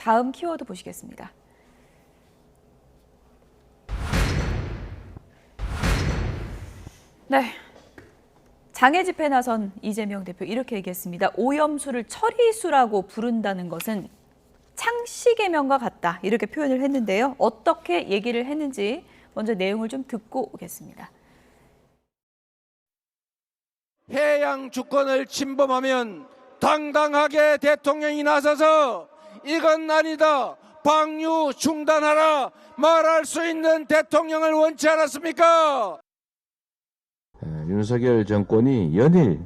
다음 키워드 보시겠습니다. 네. 장애 집회에 나선 이재명 대표 이렇게 얘기했습니다. 오염수를 처리수라고 부른다는 것은 창씨개명과 같다. 이렇게 표현을 했는데요. 어떻게 얘기를 했는지 먼저 내용을 좀 듣고 오겠습니다. 해양 주권을 침범하면 당당하게 대통령이 나서서 이건 아니다, 방류 중단하라 말할 수 있는 대통령을 원치 않았습니까? 윤석열 정권이 연일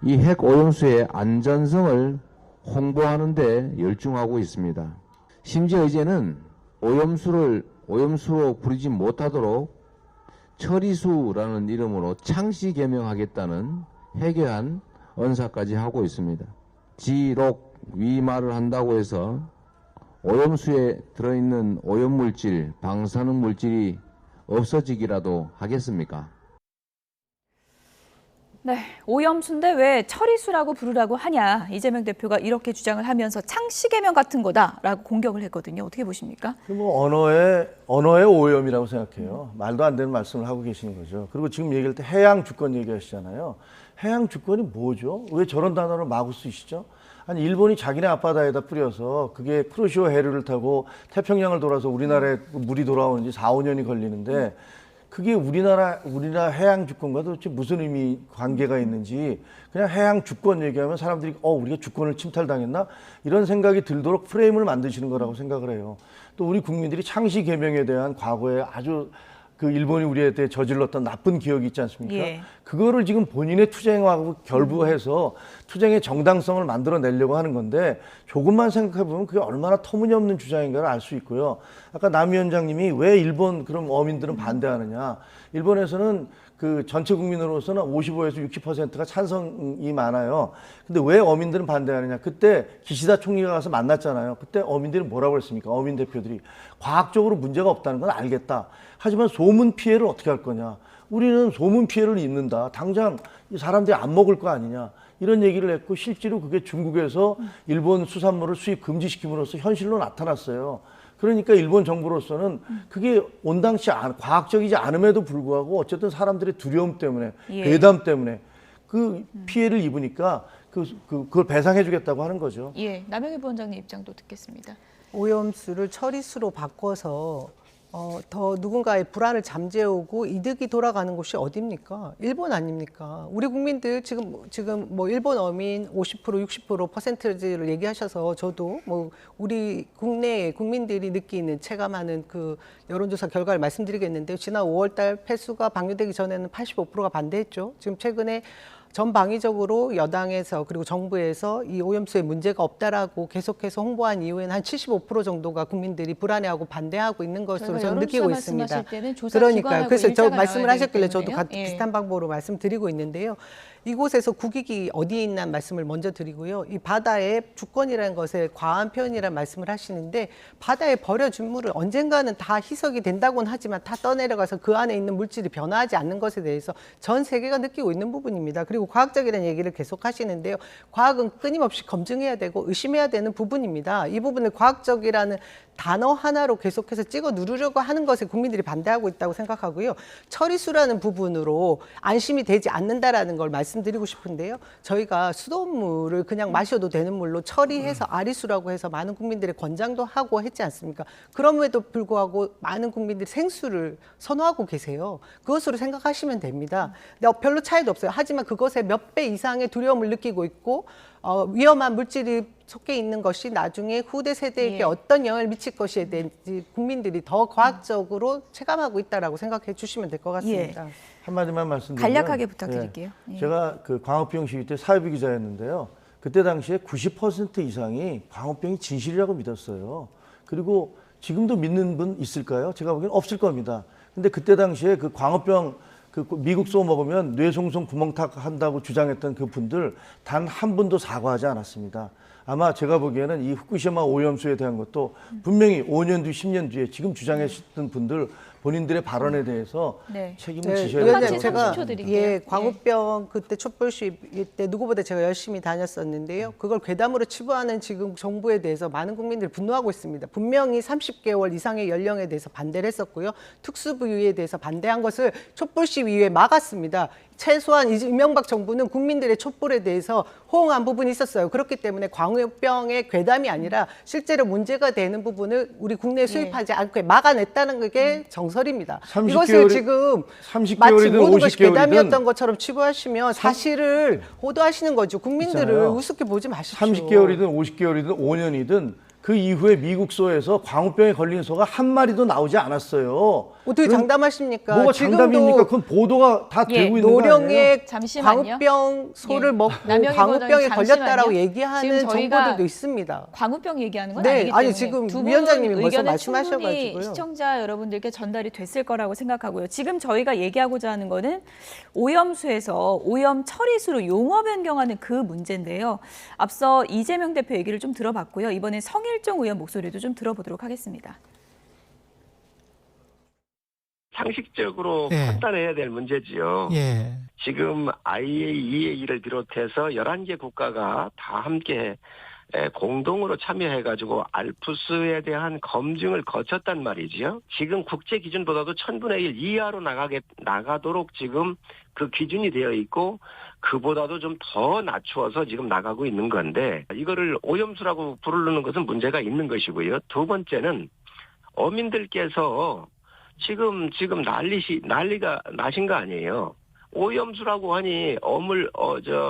이 핵 오염수의 안전성을 홍보하는 데 열중하고 있습니다. 심지어 이제는 오염수로 부르지 못하도록 처리수라는 이름으로 창씨 개명하겠다는 해괴한 언사까지 하고 있습니다. 지록 위말을 한다고 해서 오염수에 들어있는 오염물질, 방사능 물질이 없어지기라도 하겠습니까? 네, 오염수인데 왜 처리수라고 부르라고 하냐. 이재명 대표가 이렇게 주장을 하면서 창씨개명 같은 거다라고 공격을 했거든요. 어떻게 보십니까? 뭐 언어의 오염이라고 생각해요. 말도 안 되는 말씀을 하고 계시는 거죠. 그리고 지금 얘기할 때 해양 주권 얘기하시잖아요. 해양 주권이 뭐죠? 왜 저런 단어를 마구 쓰시죠? 아니 일본이 자기네 앞바다에다 뿌려서 그게 쿠로시오 해류를 타고 태평양을 돌아서 우리나라에 물이 돌아오는 지 4, 5년이 걸리는데 그게 우리나라 해양 주권과 도대체 무슨 의미 관계가 있는지 그냥 해양 주권 얘기하면 사람들이 우리가 주권을 침탈당했나 이런 생각이 들도록 프레임을 만드시는 거라고 생각을 해요. 또 우리 국민들이 창씨 개명에 대한 과거에 아주 그 일본이 우리한테 저질렀던 나쁜 기억이 있지 않습니까? 예. 그거를 지금 본인의 투쟁하고 결부해서 투쟁의 정당성을 만들어내려고 하는 건데 조금만 생각해보면 그게 얼마나 터무니없는 주장인가를 알 수 있고요. 아까 남 위원장님이 왜 일본 그럼 어민들은 반대하느냐. 일본에서는 그 전체 국민으로서는 55에서 60%가 찬성이 많아요. 근데 왜 어민들은 반대하느냐. 그때 기시다 총리가 가서 만났잖아요. 그때 어민들이 뭐라고 했습니까? 어민 대표들이 과학적으로 문제가 없다는 건 알겠다. 하지만 소문 피해를 어떻게 할 거냐. 우리는 소문 피해를 입는다. 당장 이 사람들이 안 먹을 거 아니냐. 이런 얘기를 했고 실제로 그게 중국에서 일본 수산물을 수입 금지시킴으로써 현실로 나타났어요. 그러니까 일본 정부로서는 그게 온당치 과학적이지 않음에도 불구하고 어쨌든 사람들의 두려움 때문에 괴담 때문에 그 피해를 입으니까 그걸 배상해 주겠다고 하는 거죠. 예, 남영희 부원장님 입장도 듣겠습니다. 오염수를 처리수로 바꿔서 더 누군가의 불안을 잠재우고 이득이 돌아가는 곳이 어디입니까? 일본 아닙니까? 우리 국민들 지금 뭐 일본 어민 50% 60% 퍼센트를 얘기하셔서 저도 뭐 우리 국내 국민들이 느끼는 체감하는 그 여론조사 결과를 말씀드리겠는데요. 지난 5월달 폐수가 방류되기 전에는 85%가 반대했죠. 지금 최근에 전방위적으로 여당에서 그리고 정부에서 이 오염수에 문제가 없다라고 계속해서 홍보한 이후에는 한 75% 정도가 국민들이 불안해하고 반대하고 있는 것으로 저는 느끼고 있습니다. 그러니까요. 그래서 저 말씀을 하셨길래 저도 비슷한 방법으로 말씀드리고 있는데요. 이곳에서 국익이 어디에 있나 말씀을 먼저 드리고요. 이 바다의 주권이라는 것에 과한 표현이라는 말씀을 하시는데 바다에 버려진 물을 언젠가는 다 희석이 된다고는 하지만 다 떠내려가서 그 안에 있는 물질이 변화하지 않는 것에 대해서 전 세계가 느끼고 있는 부분입니다. 그리고 과학적이라는 얘기를 계속 하시는데요. 과학은 끊임없이 검증해야 되고 의심해야 되는 부분입니다. 이 부분을 과학적이라는 단어 하나로 계속해서 찍어 누르려고 하는 것에 국민들이 반대하고 있다고 생각하고요. 처리수라는 부분으로 안심이 되지 않는다라는 걸 말씀드리고 싶은데요. 저희가 수돗물을 그냥 마셔도 되는 물로 처리해서 아리수라고 해서 많은 국민들의 권장도 하고 했지 않습니까? 그럼에도 불구하고 많은 국민들이 생수를 선호하고 계세요. 그것으로 생각하시면 됩니다. 근데 별로 차이도 없어요. 하지만 그것에 몇 배 이상의 두려움을 느끼고 있고 위험한 물질이 속해 있는 것이 나중에 후대 세대에게 어떤 영향을 미칠 것에 대한지 국민들이 더 과학적으로 체감하고 있다라고 생각해 주시면 될 것 같습니다. 한마디만 말씀드리면 간략하게 부탁드릴게요. 제가 그 광우병 시위 때 사회부 기자였는데요. 그때 당시에 90% 이상이 광우병이 진실이라고 믿었어요. 그리고 지금도 믿는 분 있을까요? 제가 보기엔 없을 겁니다. 근데 그때 당시에 그 광우병 그 미국 소 먹으면 뇌송송 구멍탁 한다고 주장했던 그 분들 단 한 분도 사과하지 않았습니다. 아마 제가 보기에는 이 후쿠시마 오염수에 대한 것도 분명히 5년 뒤, 10년 뒤에 지금 주장했던 분들 본인들의 발언에 대해서 네. 책임을 지셔야 의원님, 된다고 제가- 생각합니다. 30초 드릴게요. 예, 광우병 그때 촛불 시위 때 누구보다 제가 열심히 다녔었는데요. 그걸 괴담으로 치부하는 지금 정부에 대해서 많은 국민들이 분노하고 있습니다. 분명히 30개월 이상의 연령에 대해서 반대를 했었고요. 특수부유에 대해서 반대한 것을 촛불 시위에 막았습니다. 최소한 이명박 정부는 국민들의 촛불에 대해서 호응한 부분이 있었어요. 그렇기 때문에 광우병의 괴담이 아니라 실제로 문제가 되는 부분을 우리 국내에 수입하지 않게 막아냈다는 게 정설입니다. 30개월이 이것을 지금 30개월이든 마치 모든 것이 50개월이든 괴담이었던 것처럼 치부하시면 사실을 호도하시는 거죠. 국민들을 있잖아요. 우습게 보지 마십시오. 30개월이든 50개월이든 5년이든 그 이후에 미국소에서 광우병에 걸린 소가 한 마리도 나오지 않았어요. 어떻게 그럼 장담하십니까? 뭐가 지금도 장담입니까? 그건 보도가 다 예, 되고 있는 거 아니에요? 노령의 잠시만요. 광우병 소를 예. 먹고 남영희 광우병에 의원님, 걸렸다라고 잠시만요. 얘기하는 지금 저희가 정보들도 있습니다. 광우병 얘기하는 건 네, 아니기 때문에 아니, 지금 두 분 위원장님이 벌써 의견은 말씀하셔가지고요. 충분히 시청자 여러분들께 전달이 됐을 거라고 생각하고요. 지금 저희가 얘기하고자 하는 거는 오염수에서 오염 처리수로 용어 변경하는 그 문제인데요. 앞서 이재명 대표 얘기를 좀 들어봤고요. 이번에 성일종 의원 목소리도 좀 들어보도록 하겠습니다. 상식적으로 예. 판단해야 될 문제지요. 예. 지금 IAEA를 비롯해서 11개 국가가 다 함께 공동으로 참여해가지고 알프스에 대한 검증을 거쳤단 말이지요. 지금 국제 기준보다도 1000분의 1 이하로 나가도록 지금 그 기준이 되어 있고 그보다도 좀 더 낮추어서 지금 나가고 있는 건데 이거를 오염수라고 부르는 것은 문제가 있는 것이고요. 두 번째는 어민들께서 지금 난리가 나신 거 아니에요. 오염수라고 하니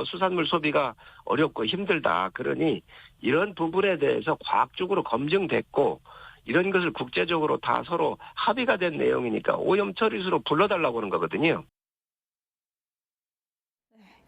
수산물 소비가 어렵고 힘들다. 그러니 이런 부분에 대해서 과학적으로 검증됐고 이런 것을 국제적으로 다 서로 합의가 된 내용이니까 오염 처리수로 불러달라고 하는 거거든요.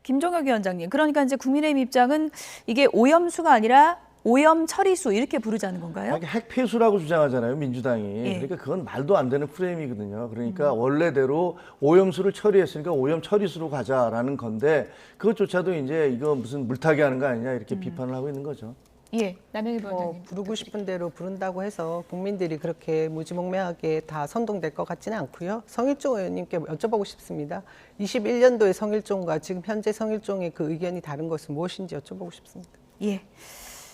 김종혁 위원장님, 그러니까 이제 국민의힘 입장은 이게 오염수가 아니라 오염 처리수 이렇게 부르자는 건가요? 아니, 핵폐수라고 주장하잖아요, 민주당이. 예. 그러니까 그건 말도 안 되는 프레임이거든요. 그러니까 원래대로 오염수를 처리했으니까 오염 처리수로 가자라는 건데 그것조차도 이제 이거 무슨 물타기 하는 거 아니냐 이렇게 비판을 하고 있는 거죠. 예, 남영희 위원장님. 부르고 싶은 대로 부른다고 해서 국민들이 그렇게 무지몽매하게 다 선동될 것 같지는 않고요. 성일종 의원님께 여쭤보고 싶습니다. 21년도의 성일종과 지금 현재 성일종의 그 의견이 다른 것은 무엇인지 여쭤보고 싶습니다. 예.